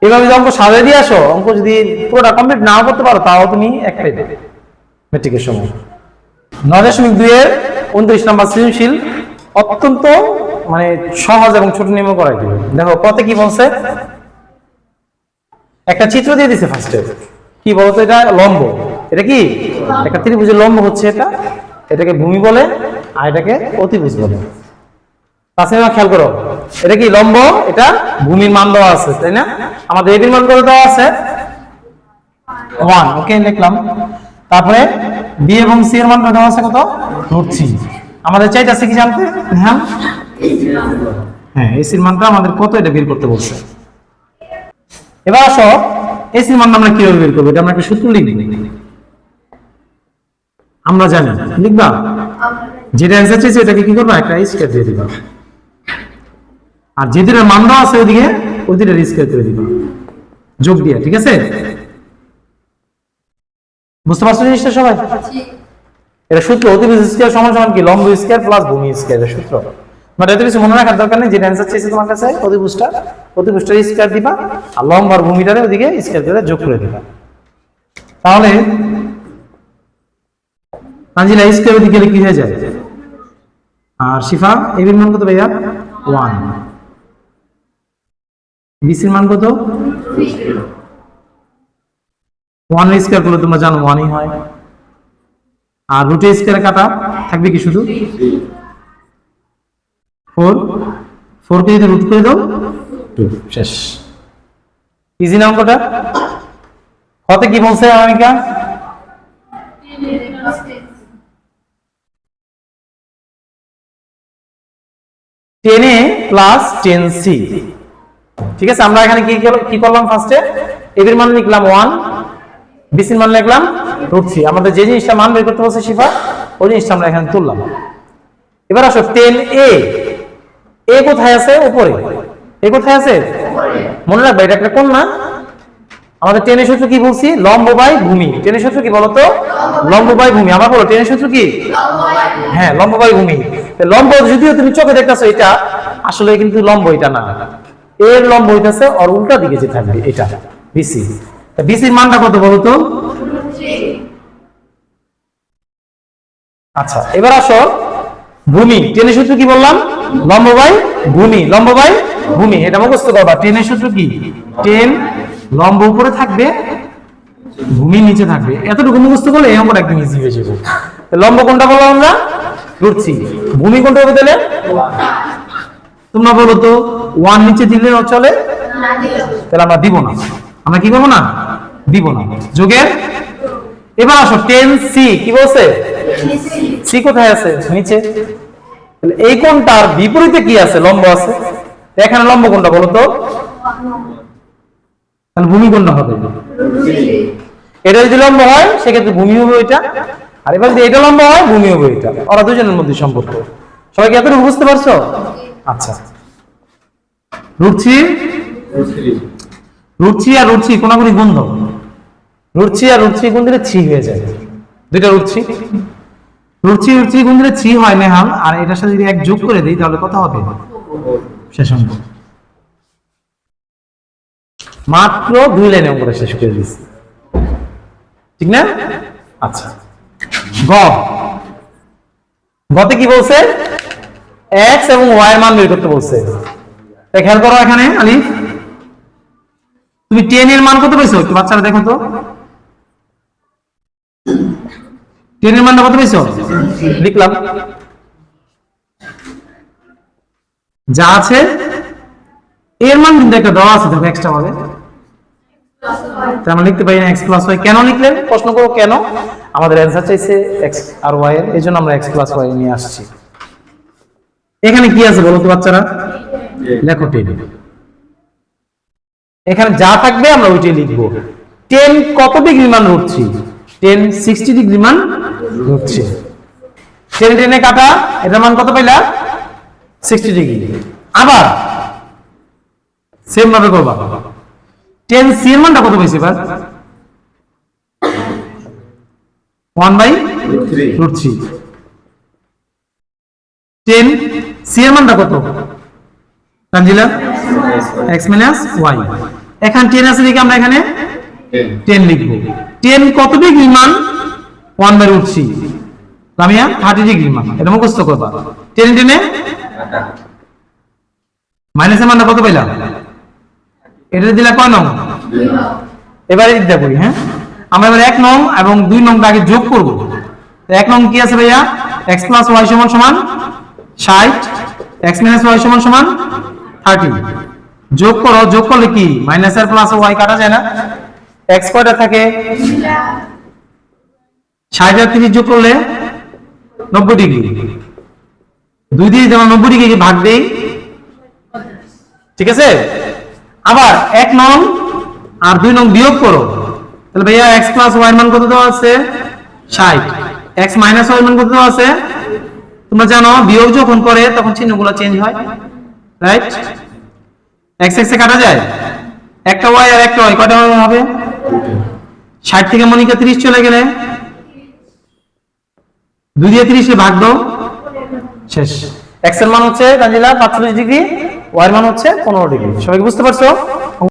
এভাবে যদি অঙ্ক সাজিয়ে দিয়ে আসো, অঙ্ক যদি পুরোটা কমপ্লিট নাও করতে পারো তাও তুমি একটাই দেবে ম্যাট্রিকের সময়। 9.2 এর 29 নম্বর সৃজনশীল অত্যন্ত মানে সহজ এবং ছোট নিয়মে করাই দিবে। দেখো কত কি বলছে, একটা চিত্র দিয়ে দিছে ফার্স্টে, কি বলতো, এটা লম্ব, এটা কি একটা ত্রিভুজের লম্ব হচ্ছে এটা, এটাকে ভূমি বলে আর এটাকে অতিভুজ বলে। তাছাড়া খেয়াল করো, এটা কি লম্ব, এটা ভূমির মান দেওয়া আছে তাই না, আমাদের এটির মান করে দেওয়া আছে 1, ওকে লিখলাম। তারপরে বি এবং সি এর মান করে দেওয়া আছে কত, √3। আমাদের চাইতেছে কি জানতে, হ্যাঁ এসির মানটা আমাদের কত এটা বের করতে বলছে। এবার আসো এসির মান আমরা কিভাবে বের করবো, এটা আমরা একটা সূত্র লিখব, আমরা জানি লিখবা, যেটা অ্যান্সার চাইছে এটাকে কি করবা, একটা স্কয়ার দিয়ে দিবা, আর যেদিকে মান দেওয়া আছে ওইদিকে স্কয়ার করে দিবা যোগ দিয়ে, ঠিক আছে? বুঝতে পারছো জিনিসটা সবাই? এটা সূত্র, অতিভুজ স্কয়ার সমান সমান কি, লম্ব স্কয়ার প্লাস ভূমি স্কয়ার, এর সূত্র। মানে এত কিছু মনে রাখার দরকার নেই, যেটা অ্যান্সার চাইছে তোমার কাছে অতিভুজটার স্কয়ার দিবা, আর লম্ব আর ভূমিটারে ওইদিকে স্কয়ার করে যোগ করে দিবা। তাহলে তানজিলা স্কয়ার ওইদিকে গেলে কি হয়ে যায়, আর শিফা এবির মান কত ভাইয়া, 1, বিসির মান কত, 1 স্কয়ার করলে তোমরা জানো 1ই হয়, আর রুট স্কয়ার কাটা থাকবে কি শুধু 4 কে যদি রুট করে দাও 2, শেষ। ইজি না অঙ্কটা? কত কি বলছে অনামিকা, 10a প্লাস 10c, ঠিক আছে? আমরা এখানে কি করলাম, ফার্স্টে এর মান লিখলাম 1, বিসির মান লিখলাম √3। আমাদের যে জিনিসটা মান বের করতে বলছে শিফা, ওই জিনিসটা আমরা এখানে তুললাম। এবার আসো 10a, এ কোথায় আছে, উপরে, এ কোথায় আছে, মনে রাখবে এটা একটা কোণ না, আমাদের 10 এর সূত্র কি বলছি, লম্ব বাই ভূমি। 10 এর সূত্র কি বলতো, লম্ব বাই ভূমি। আবার বলো 10 এর সূত্র কি, হ্যাঁ লম্ব বাই ভূমি। লম্ব যদিও তুমি চোখে দেখতেছো এটা আসলে কিন্তু লম্ব এটা না, এর লম্ব হইতাছে আর উল্টা দিকে যে থাকবে এটা বিসি। বিসির মানটা কত বলতো, আচ্ছা এবার আসো ভূমি। 10 এর সূত্র কি বললাম, লম্ব বাই ভূমি, লম্ব বাই ভূমি, এটা মুখস্থ করবা। 10 এর সূত্র কি, 10 লম্ব উপরে থাকবে, ভূমি নিচে থাকবে, এতটুকু মুখস্থ করলে এই অঙ্কটা একদম ইজি হয়ে যাবে। লম্ব কোনটা বললাম আমরা, √3, ভূমি কোনটা হবে তাহলে, তোমরা বলো তো 1 নিচে দিলে চলে, তাহলে আমরা দিব না, আমরা কি করবো না, দিব না, যোগের। এবার আসো 10c, কি বলছে, সি কোথায় আছে, নিচে, তাহলে এই কোণটার বিপরীতে কি আছে, লম্ব আছে, এখানে লম্ব কোনটা বলো তো, তাহলে ভূমি কোনটা হবে, এটা যদি লম্ব হয় সেক্ষেত্রে ভূমি হবে এটা, আর এবার যদি এটা লম্ব হয় ভূমি হবে এটা, ওরা দুজনের মধ্যে সম্পর্ক। সবাই কি এতটুকু বুঝতে পারছো? আচ্ছা, √3 আর √3 কোনাকুনি গুণ দাও, √3 আর √3 গুণ দিলে 3 হয়ে যায়, দুইটা √3 গুণ দিলে 3 হয় নেহাল, আর এটার সাথে যদি 1 যোগ করে দিই তাহলে কত হবে, শেষ অঙ্ক। মাত্র 2 লাইনে অঙ্কটা শেষ করে দিচ্ছি, ঠিক না? আচ্ছা, গতে কি বলছে, x এবং y এর মান বের করতে বলছে। খেয়াল করো এখানে আলিফ, তুমি 10 এর মান কত পেয়েছো, একটু বাচ্চারা দেখো তো, 10 এর মানটা কত পেয়েছো, লিখলাম, যা আছে এর মান কিন্তু একটা দেওয়া আছে, দেখো এক্সট্রা ভাবে, আমরা লিখতে পারি না x + y। কেন লিখলেন, প্রশ্ন করো কেন, আমাদের অ্যানসার চাইছে x আর y এর, এজন্য আমরা x + y নিয়ে আসছি। এখানে কি আছে বলো তো বাচ্চারা, লেখো 10, এখানে যা থাকবে আমরা ওইটাই লিখবো। 10 কত ডিগ্রি মান, √3, 10 60 ডিগ্রি মান √3, 10 10 এ কাটা, এটার মান কত পাইলা, 60 ডিগ্রি। আবার সেম ভাবে করবা, 10c এর মানটা কত পাইছি এবার, 1/√3, 10c এর মানটা কত তানজিলা, x - y, এখানে 10 আছে দেখি আমরা এখানে 10 লিখবো। 10 কত ডিগ্রি মান? 1/√3। লামিয়া 30 ডিগ্রি মান। এটা মুখস্থ করবা। 10 10 মাইনাসের মানটা কত পাইলাম? এটা দিলে কয় নং? 2 নং। এবারে দিতে করি, হ্যাঁ আমরা এবার 1 নং এবং 2 নংটা আগে যোগ করব। তো 1 নং কি আছে ভাইয়া? x + y = 60, x - y = 30। যোগ করো, যোগ করলে কি মাইনাস আর প্লাস y কাটা যায় না? x কয়টা থাকে? 60 আর 30 যোগ করলে 90 ডিগ্রি। 2 দিয়ে যখন 90 ডিগ্রি ভাগ দেই, ঠিক আছে? আবার 1 নং আর 2 নং বিয়োগ করো, তাহলে ভাইয়া x + y এর মান কত দেওয়া আছে? 60। x - y এর মান কত দেওয়া আছে? তোমরা জানো বিয়োগ যখন করে তখন চিহ্নগুলো চেঞ্জ হয়, রাইট? x x এ কাটা যায়, একটা y আর একটা y কয়টা হবে? 60 থেকে মনিকা 30 চলে গেলে 2 দিয়ে 30 কে ভাগ দাও, শেষ। x এর মান হচ্ছে তানজিলা 45 ডিগ্রি, y এর মান হচ্ছে 15 ডিগ্রি। সবাই বুঝতে পারছো?